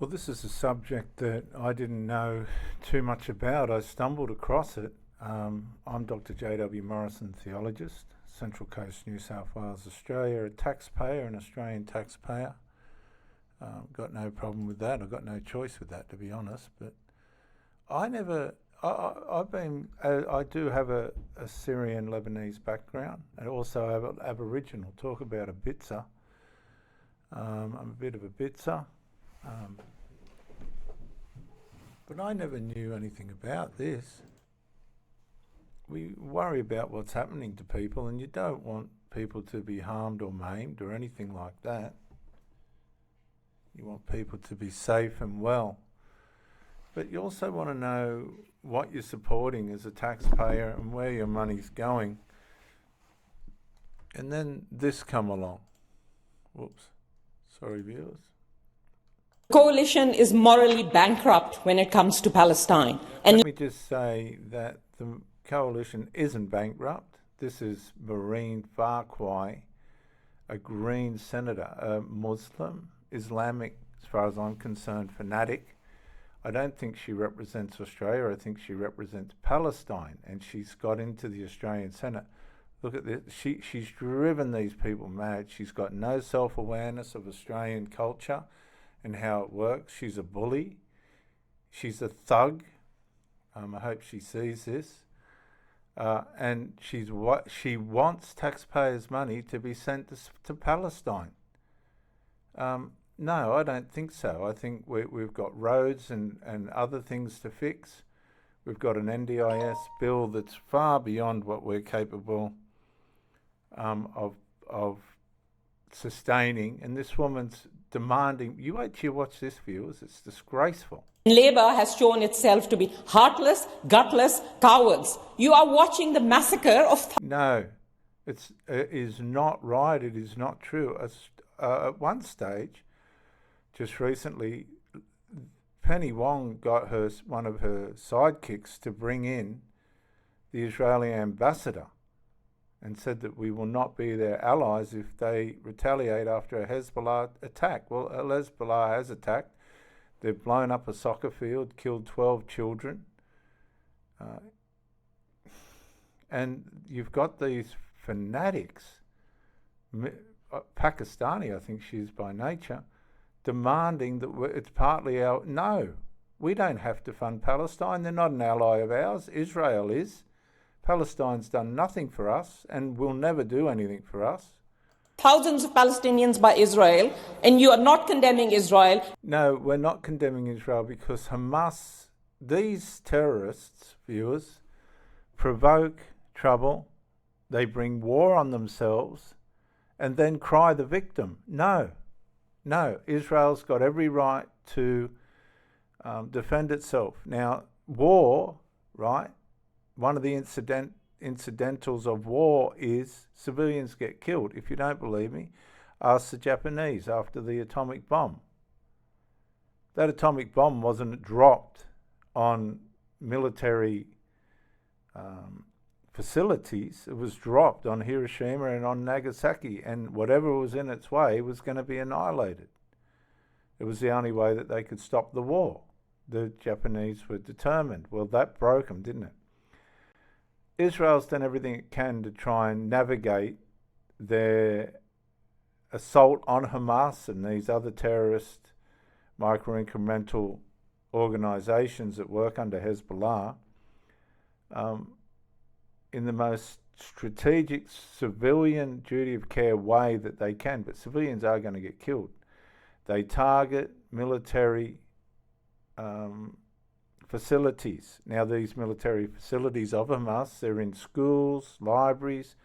Well, this is a subject that I didn't know too much about. I stumbled across it. I'm Dr. J.W. Morrison, theologist, Central Coast, New South Wales, Australia, a taxpayer, an Australian taxpayer. Got no problem with that. I've got no choice with that, to be honest. But I do have a Syrian Lebanese background, and also have an Aboriginal. Talk about a bitzer. I'm a bit of a bitzer. But I never knew anything about this. We worry about what's happening to people, and you don't want people to be harmed or maimed or anything like that. You want people to be safe and well. But you also want to know what you're supporting as a taxpayer and where your money's going. And then this come along. Whoops. Sorry, viewers. The coalition is morally bankrupt when it comes to Palestine. And let me just say that the coalition isn't bankrupt. This is Marine Farquhar, a Green senator, a Muslim, Islamic, as far as I'm concerned, fanatic. I don't think she represents Australia. I think she represents Palestine, and she's got into the Australian Senate. Look at this. She's driven these people mad. She's got no self-awareness of Australian culture and how it works. She's a bully. She's a thug. I hope she sees this. And she wants taxpayers' money to be sent to Palestine. No, I don't think so. I think we've got roads and other things to fix. We've got an NDIS bill that's far beyond what we're capable of sustaining. And this woman's demanding, you wait till you watch this, viewers, it's disgraceful. Labour has shown itself to be heartless, gutless cowards. You are watching the massacre of... No, it is not right. It is not true. At one stage, just recently, Penny Wong got one of her sidekicks to bring in the Israeli ambassador and said that we will not be their allies if they retaliate after a Hezbollah attack. Well, Hezbollah has attacked. They've blown up a soccer field, killed 12 children. And you've got these fanatics, Pakistani, I think she is by nature, demanding that it's partly our... No, we don't have to fund Palestine. They're not an ally of ours. Israel is. Palestine's done nothing for us and will never do anything for us. Thousands of Palestinians by Israel, and you are not condemning Israel. No, we're not condemning Israel because Hamas, these terrorists, viewers, provoke trouble. They bring war on themselves and then cry the victim. No, Israel's got every right to defend itself. Now, war, right? One of the incidentals of war is civilians get killed. If you don't believe me, ask the Japanese after the atomic bomb. That atomic bomb wasn't dropped on military facilities. It was dropped on Hiroshima and on Nagasaki, and whatever was in its way was going to be annihilated. It was the only way that they could stop the war. The Japanese were determined. Well, that broke them, didn't it? Israel's done everything it can to try and navigate their assault on Hamas and these other terrorist micro-incremental organisations that work under Hezbollah in the most strategic civilian duty of care way that they can. But civilians are going to get killed. They target military facilities. Now, these military facilities of Hamas, they're in schools, libraries,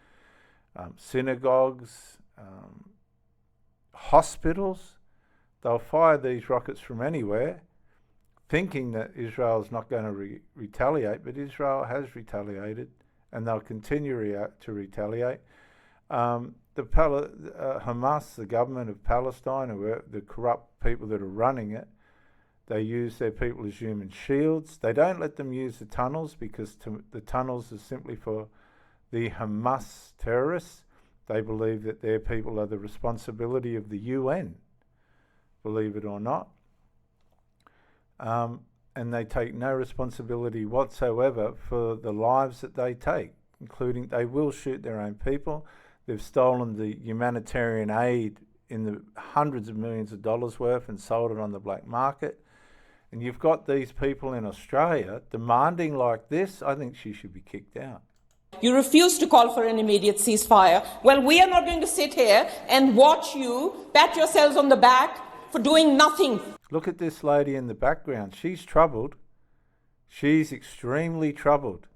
synagogues, hospitals. They'll fire these rockets from anywhere, thinking that Israel's not going to retaliate, but Israel has retaliated, and they'll continue to retaliate. Hamas, the government of Palestine, or the corrupt people that are running it, they use their people as human shields. They don't let them use the tunnels because the tunnels are simply for the Hamas terrorists. They believe that their people are the responsibility of the UN, believe it or not. and they take no responsibility whatsoever for the lives that they take, including they will shoot their own people. They've stolen the humanitarian aid in the hundreds of millions of dollars worth and sold it on the black market. And you've got these people in Australia demanding like this. I think she should be kicked out. You refuse to call for an immediate ceasefire. Well, we are not going to sit here and watch you pat yourselves on the back for doing nothing. Look at this lady in the background. She's troubled. She's extremely troubled.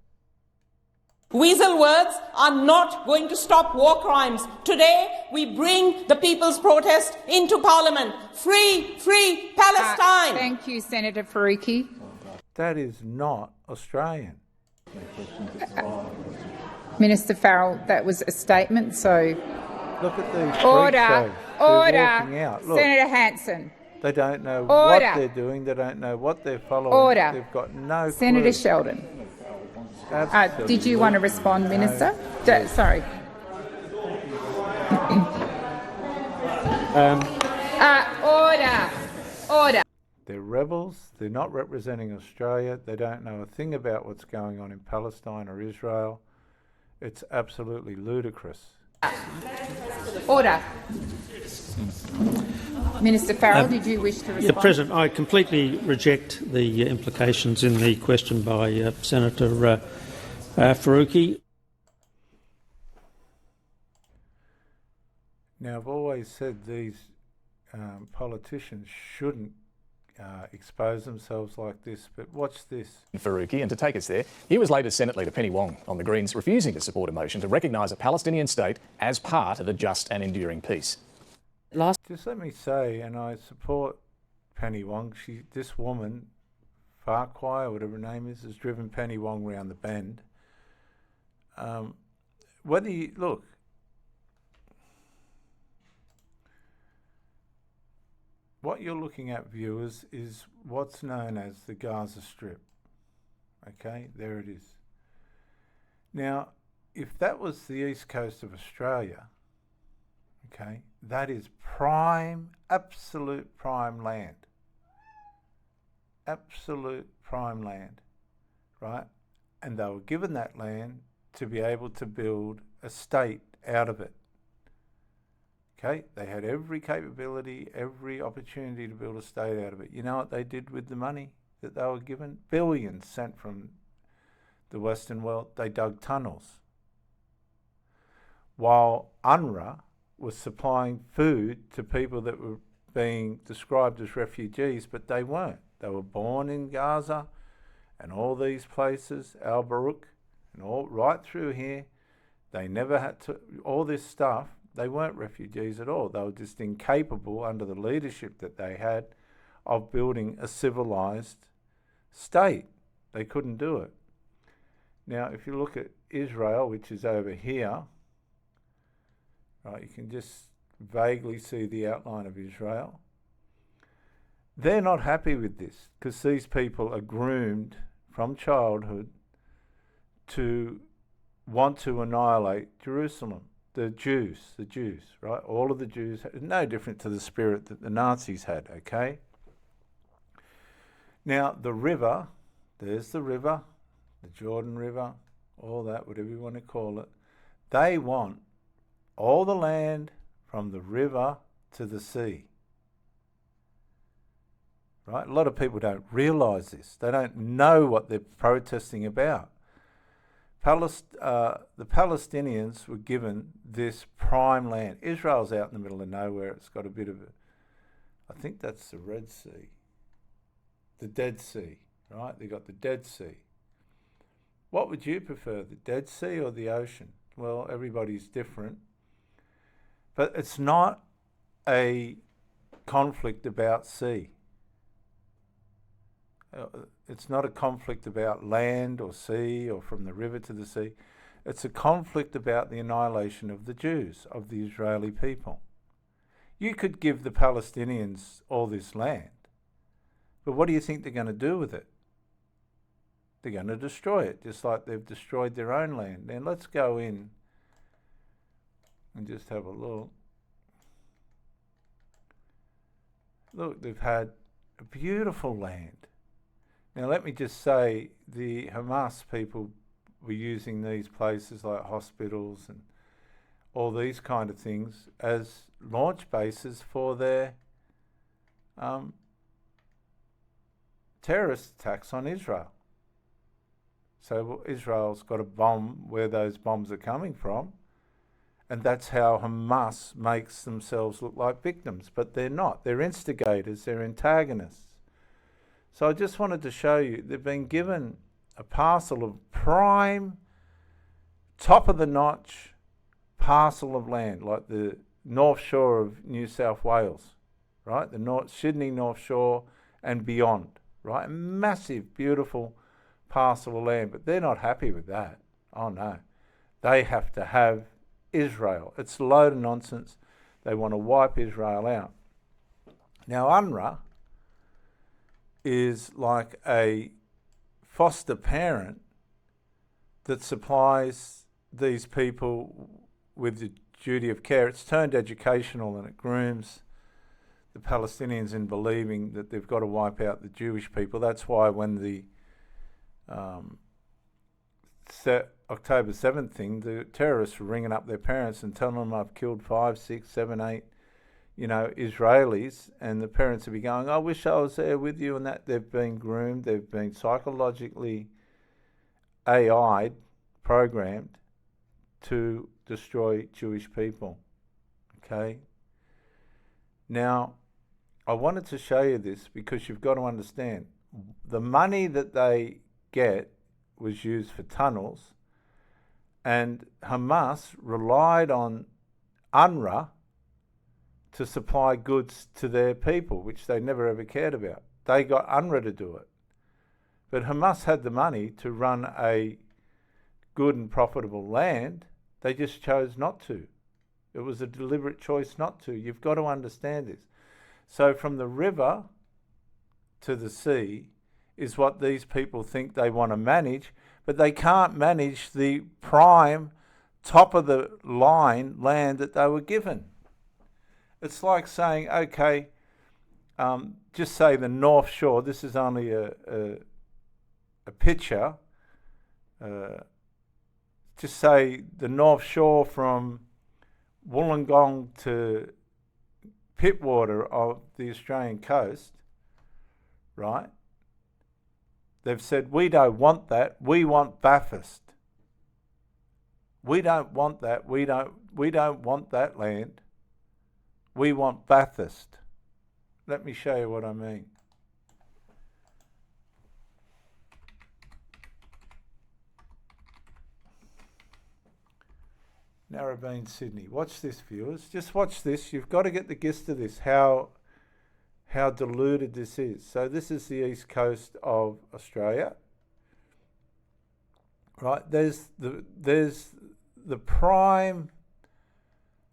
Weasel words are not going to stop war crimes. Today, we bring the people's protest into Parliament. Free, free Palestine! Thank you, Senator Faruqi. That is not Australian. Minister Farrell, that was a statement, so... Look at these Order! walking out. Look, Senator Hanson. They don't know what they're doing. They don't know what they're following. Order. They've got no Senator clue. Sheldon. Absolutely Did you want to respond, Minister? Sorry. Order. They're rebels. They're not representing Australia. They don't know a thing about what's going on in Palestine or Israel. It's absolutely ludicrous. Order. Minister Farrell, did you wish to respond? President, I completely reject the implications in the question by Senator Faruqi. Now, I've always said these politicians shouldn't expose themselves like this, but watch this. Faruqi, and to take us there, here was latest Senate Leader Penny Wong on the Greens refusing to support a motion to recognise a Palestinian state as part of a just and enduring peace. Just let me say, and I support Penny Wong. This woman, Farquhar, or whatever her name is, has driven Penny Wong round the bend. Look, what you're looking at, viewers, is what's known as the Gaza Strip. Okay, there it is. Now, if that was the east coast of Australia, okay, that is prime, absolute prime land. Absolute prime land, right? And they were given that land to be able to build a state out of it. Okay, they had every capability, every opportunity to build a state out of it. You know what they did with the money that they were given? Billions sent from the Western world. They dug tunnels. While Unrwa was supplying food to people that were being described as refugees, but they weren't. They were born in Gaza and all these places, Al Barouk, and all right through here. They never had to, all this stuff, they weren't refugees at all. They were just incapable, under the leadership that they had, of building a civilized state. They couldn't do it. Now, if you look at Israel, which is over here, right, you can just vaguely see the outline of Israel. They're not happy with this because these people are groomed from childhood to want to annihilate Jerusalem. The Jews, right? All of the Jews, no different to the spirit that the Nazis had, okay? Now, the river, there's the river, the Jordan River, all that, whatever you want to call it. They want all the land from the river to the sea. Right? A lot of people don't realise this. They don't know what they're protesting about. The Palestinians were given this prime land. Israel's out in the middle of nowhere. It's got a bit of I think that's the Red Sea. The Dead Sea, right? They got the Dead Sea. What would you prefer, the Dead Sea or the ocean? Well, everybody's different. But it's not a conflict about sea. It's not a conflict about land or sea or from the river to the sea. It's a conflict about the annihilation of the Jews, of the Israeli people. You could give the Palestinians all this land, but what do you think they're going to do with it? They're going to destroy it, just like they've destroyed their own land. Now let's go in and just have a look. Look, they've had a beautiful land. Now let me just say, the Hamas people were using these places like hospitals and all these kind of things as launch bases for their terrorist attacks on Israel. So Israel's got a bomb where those bombs are coming from, and that's how Hamas makes themselves look like victims. But they're not. They're instigators. They're antagonists. So I just wanted to show you, they've been given a parcel of prime, top-of-the-notch parcel of land, like the North Shore of New South Wales, right? The Sydney North Shore and beyond, right? A massive, beautiful parcel of land, but they're not happy with that. Oh no. They have to have Israel. It's a load of nonsense. They want to wipe Israel out. Now, Unrwa is like a foster parent that supplies these people with the duty of care. It's turned educational, and it grooms the Palestinians in believing that they've got to wipe out the Jewish people. That's why when the October 7th thing, the terrorists were ringing up their parents and telling them, I've killed 5, 6, 7, 8, Israelis, and the parents would be going, I wish I was there with you, and that they've been groomed, they've been psychologically AI'd, programmed to destroy Jewish people. Okay? Now, I wanted to show you this because you've got to understand, the money that they get was used for tunnels, and Hamas relied on Unrwa to supply goods to their people, which they never ever cared about. They got Unrwa to do it. But Hamas had the money to run a good and profitable land. They just chose not to. It was a deliberate choice not to. You've got to understand this. So from the river to the sea is what these people think they want to manage, but they can't manage the prime, top of the line land that they were given. It's like saying, okay, just say the North Shore, this is only a picture, just say the North Shore from Wollongong to Pittwater of the Australian coast, right? They've said, we don't want that, we want Bathurst. We don't want that, we don't want that land. We want Bathurst. Let me show you what I mean. Narrabeen, Sydney. Watch this, viewers. Just watch this. You've got to get the gist of this, how diluted this is. So this is the east coast of Australia. Right? There's the prime,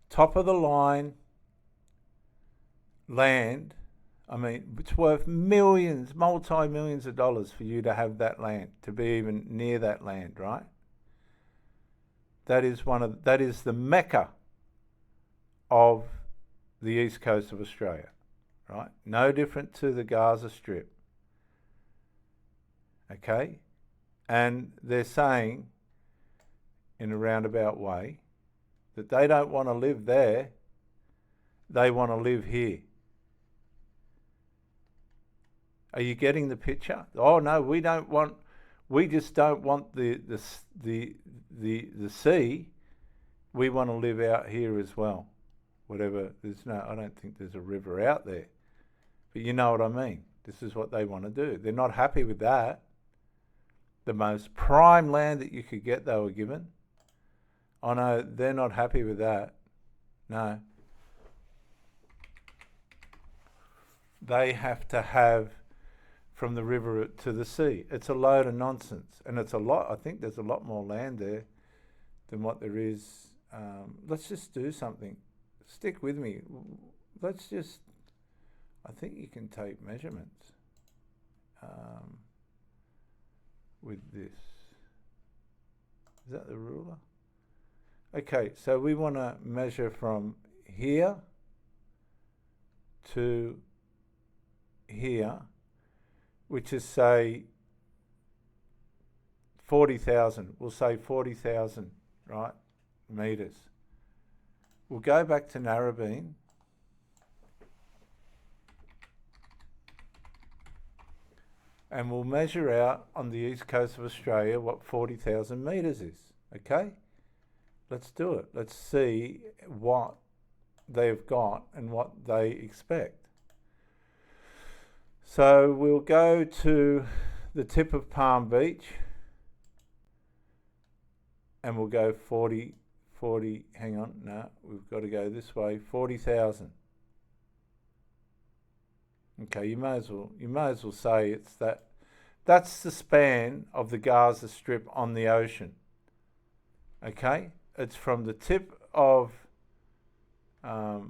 top of the line land. I mean, it's worth millions, multi-millions of dollars for you to have that land, to be even near that land, right? That is the Mecca of the east coast of Australia, right? No different to the Gaza Strip. Okay? And they're saying, in a roundabout way, that they don't want to live there, they want to live here. Are you getting the picture? Oh no, we just don't want the sea. We want to live out here as well. Whatever, I don't think there's a river out there. But you know what I mean. This is what they want to do. They're not happy with that. The most prime land that you could get, they were given. Oh no, they're not happy with that. No. They have to have from the river to the sea. It's a load of nonsense. And it's a lot, I think there's a lot more land there than what there is. Let's just do something. Stick with me. I think you can take measurements with this. Is that the ruler? Okay, so we want to measure from here to here. which is, say, 40,000. We'll say 40,000, right, metres. We'll go back to Narrabeen. And we'll measure out on the east coast of Australia what 40,000 metres is, okay? Let's do it. Let's see what they've got and what they expect. So we'll go to the tip of Palm Beach and we'll go 40, hang on, no, we've got to go this way, 40,000. Okay, you may as well say it's that. That's the span of the Gaza Strip on the ocean. Okay, it's from the tip of. Let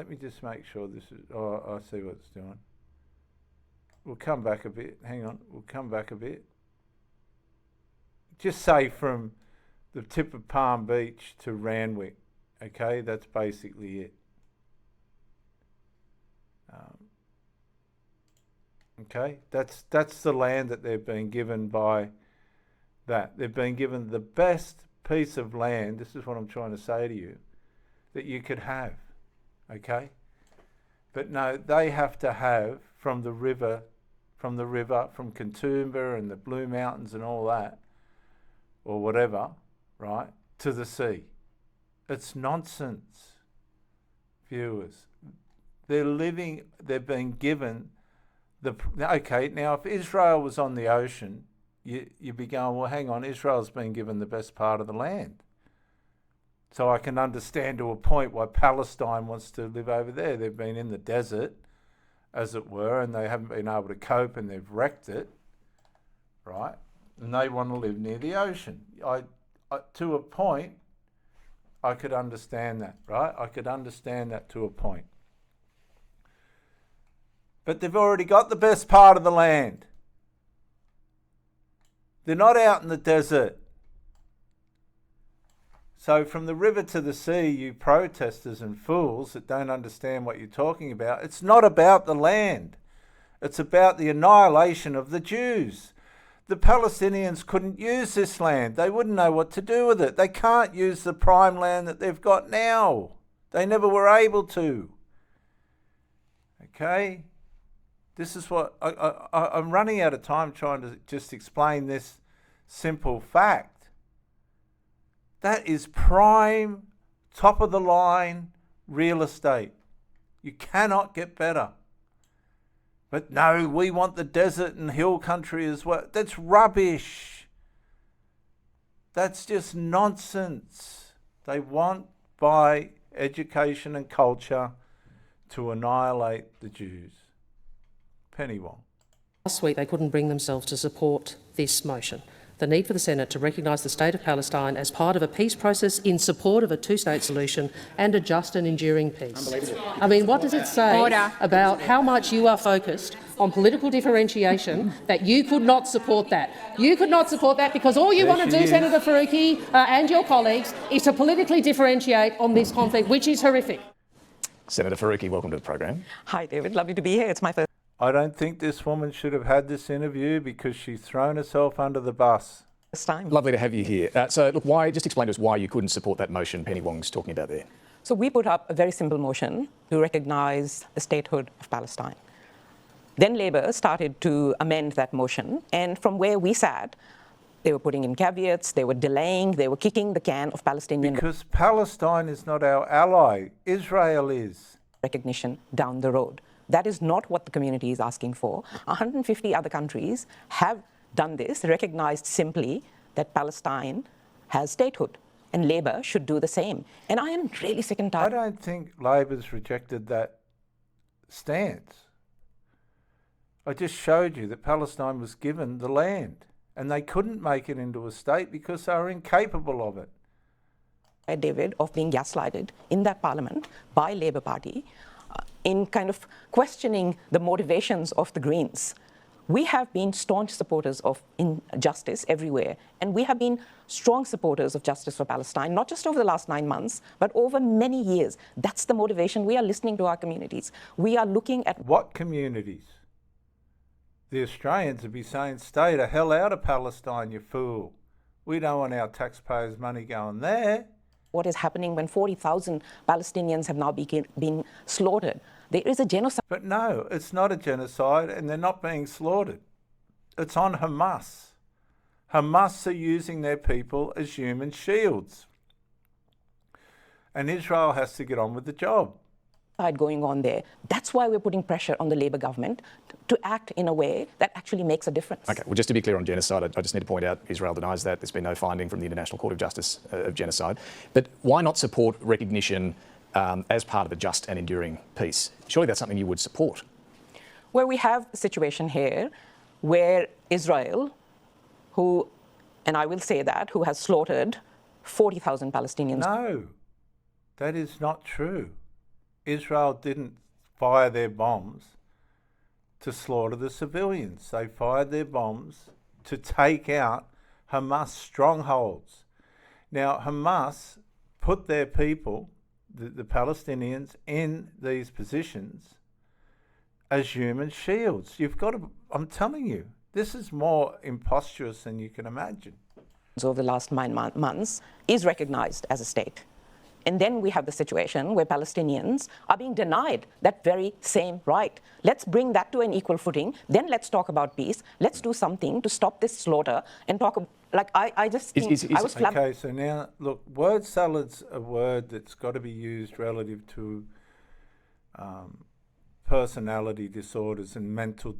me just make sure this is. Oh, I see what it's doing. We'll come back a bit. Hang on, we'll come back a bit. Just say from the tip of Palm Beach to Randwick. Okay, that's basically it. Okay, that's the land that they've been given by that. They've been given the best piece of land, this is what I'm trying to say to you, that you could have, okay? But no, they have to have from the river, from Katoomba and the Blue Mountains and all that, or whatever, right, to the sea. It's nonsense, viewers. They've been given okay, now if Israel was on the ocean, you'd be going, well, hang on, Israel's been given the best part of the land. So I can understand to a point why Palestine wants to live over there. They've been in the desert, as it were, and they haven't been able to cope and they've wrecked it, right? And they want to live near the ocean. To a point, I could understand that, right? I could understand that to a point. But they've already got the best part of the land. They're not out in the desert. So from the river to the sea, you protesters and fools that don't understand what you're talking about, it's not about the land. It's about the annihilation of the Jews. The Palestinians couldn't use this land. They wouldn't know what to do with it. They can't use the prime land that they've got now. They never were able to. Okay? This is what I'm running out of time trying to just explain this simple fact. That is prime, top of the line real estate. You cannot get better. But no, we want the desert and hill country as well. That's rubbish. That's just nonsense. They want, by education and culture, to annihilate the Jews. Penny Wong. Last week they couldn't bring themselves to support this motion. The need for the Senate to recognise the State of Palestine as part of a peace process in support of a two-state solution and a just and enduring peace. I mean, what does it say about how much you are focused on political differentiation that you could not support that? You could not support that because all you want to do, Senator Faruqi and your colleagues, is to politically differentiate on this conflict, which is horrific. Senator Faruqi, welcome to the program. Hi, David. Lovely to be here. It's my first. I don't think this woman should have had this interview because she's thrown herself under the bus. Time. Lovely to have you here. So, look, just explain to us why you couldn't support that motion Penny Wong's talking about there. So we put up a very simple motion to recognise the statehood of Palestine. Then Labor started to amend that motion, and from where we sat, they were putting in caveats, they were delaying, they were kicking the can of Palestinian... Because Palestine is not our ally, Israel is. ...recognition down the road. That is not what the community is asking for. 150 other countries have done this, recognized simply that Palestine has statehood, and Labor should do the same. And I am really sick and tired. I don't think Labor's rejected that stance. I just showed you that Palestine was given the land, and they couldn't make it into a state because they were incapable of it. David, of being gaslighted in that parliament by Labor Party, in kind of questioning the motivations of the Greens. We have been staunch supporters of justice everywhere, and we have been strong supporters of justice for Palestine, not just over the last 9 months, but over many years. That's the motivation. We are listening to our communities. We are looking at... What communities? the Australians would be saying, stay the hell out of Palestine, you fool. We don't want our taxpayers' money going there. What is happening when 40,000 Palestinians have now been slaughtered? There is a genocide. But no, it's not a genocide and they're not being slaughtered. It's on Hamas. Hamas are using their people as human shields. And Israel has to get on with the job. Going on there. That's why we're putting pressure on the Labor government to act in a way that actually makes a difference. OK, well, just to be clear on genocide, I just need to point out Israel denies that. There's been no finding from the International Court of Justice of genocide. But why not support recognition as part of a just and enduring peace? Surely that's something you would support. Where we have a situation here where Israel, who, and I will say that, who has slaughtered 40,000 Palestinians. No, that is not true. Israel didn't fire their bombs to slaughter the civilians. They fired their bombs to take out Hamas strongholds. Now, Hamas put their people, the Palestinians, in these positions as human shields. You've got to, I'm telling you, this is more imposterous than you can imagine. Over the last 9 months is recognized as a state. And then we have the situation where Palestinians are being denied that very same right. Let's bring that to an equal footing. Then let's talk about peace. Let's do something to stop this slaughter and talk. Like I just think I was okay. So now look, word salad's a word that's got to be used relative to personality disorders and mental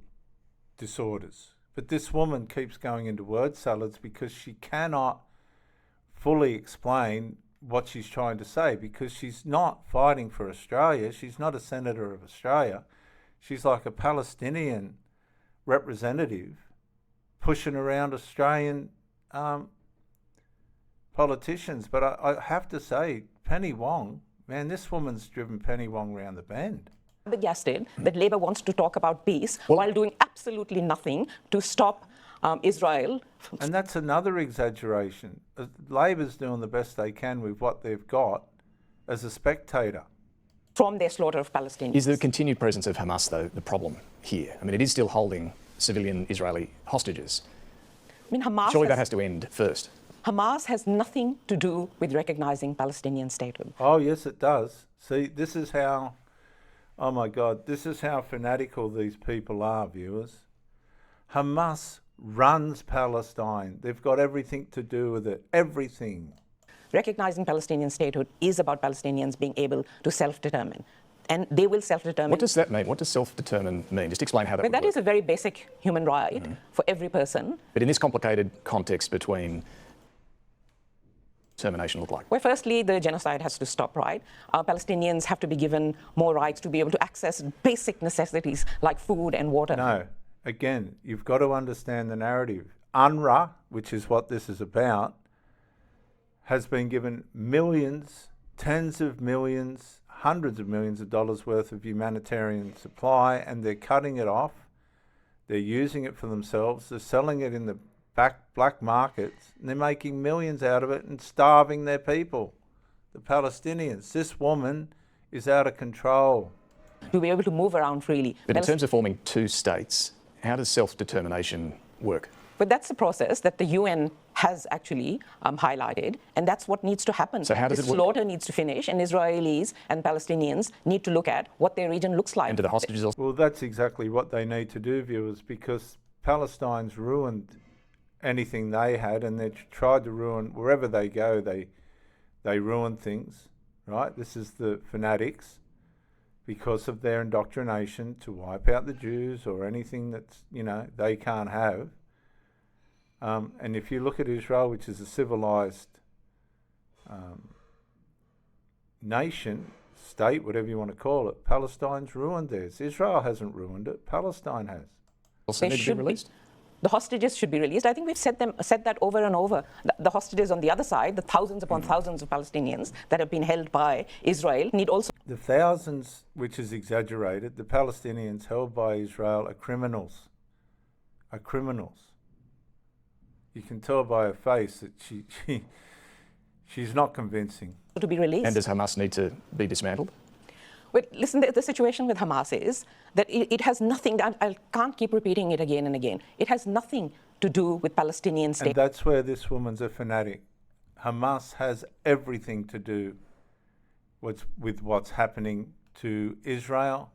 disorders. But this woman keeps going into word salads because she cannot fully explain what she's trying to say, because she's not fighting for Australia. She's not a senator of Australia. She's like a Palestinian representative pushing around Australian politicians. But I have to say, Penny Wong, man, this woman's driven Penny Wong round the bend. Flabbergasted that Labor wants to talk about peace while doing absolutely nothing to stop Israel. And that's another exaggeration. Labor's doing the best they can with what they've got as a spectator. From their slaughter of Palestinians. Is the continued presence of Hamas, though, the problem here? I mean, it is still holding civilian Israeli hostages. I mean, Hamas surely that has to end first. Hamas has nothing to do with recognising Palestinian statehood. Oh, yes, it does. See, this is how, oh my God, this is how fanatical these people are, viewers. Hamas runs Palestine. They've got everything to do with it. Everything. Recognising Palestinian statehood is about Palestinians being able to self-determine. And they will self-determine. What does that mean? What does self-determine mean? Just explain how that would that work. is a very basic human right for every person. But in this complicated context between determination look like? Well, firstly, the genocide has to stop, right? Palestinians have to be given more rights to be able to access basic necessities like food and water. No. Again, you've got to understand the narrative. Unrwa, which is what this is about, has been given millions, tens of millions, hundreds of millions of dollars worth of humanitarian supply, and they're cutting it off. They're using it for themselves. They're selling it in the black markets, and they're making millions out of it and starving their people, the Palestinians. This woman is out of control. To be able to move around freely. But in terms of forming two states, how does self-determination work? But that's the process that the UN has actually highlighted, and that's what needs to happen. So how does it work? Slaughter needs to finish, and Israelis and Palestinians need to look at what their region looks like. And do the hostages also? Well, that's exactly what they need to do, viewers, because Palestine's ruined anything they had, and they've tried to ruin, wherever they go, they ruin things, right? This is the fanatics, because of their indoctrination to wipe out the Jews or anything that's, you know, they can't have. And if you look at Israel, which is a civilized nation, state, whatever you want to call it, Palestine's ruined theirs. Israel hasn't ruined it, Palestine has. Also need to be released? The hostages should be released. I think we've said that over and over. The hostages on the other side, the thousands upon thousands of Palestinians that have been held by Israel, need also... The thousands, which is exaggerated, the Palestinians held by Israel are criminals. Are criminals. You can tell by her face that she's not convincing. To be released. And does Hamas need to be dismantled? But listen, the situation with Hamas is that it has nothing, I can't keep repeating it again and again, it has nothing to do with Palestinian state. And that's where this woman's a fanatic. Hamas has everything to do with what's happening to Israel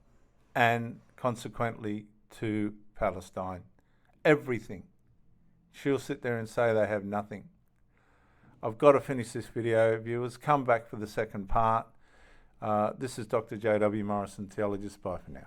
and consequently to Palestine. Everything. She'll sit there and say they have nothing. I've got to finish this video, viewers. Come back for the second part. This is Dr. J.W. Morrison, theologist. Bye for now.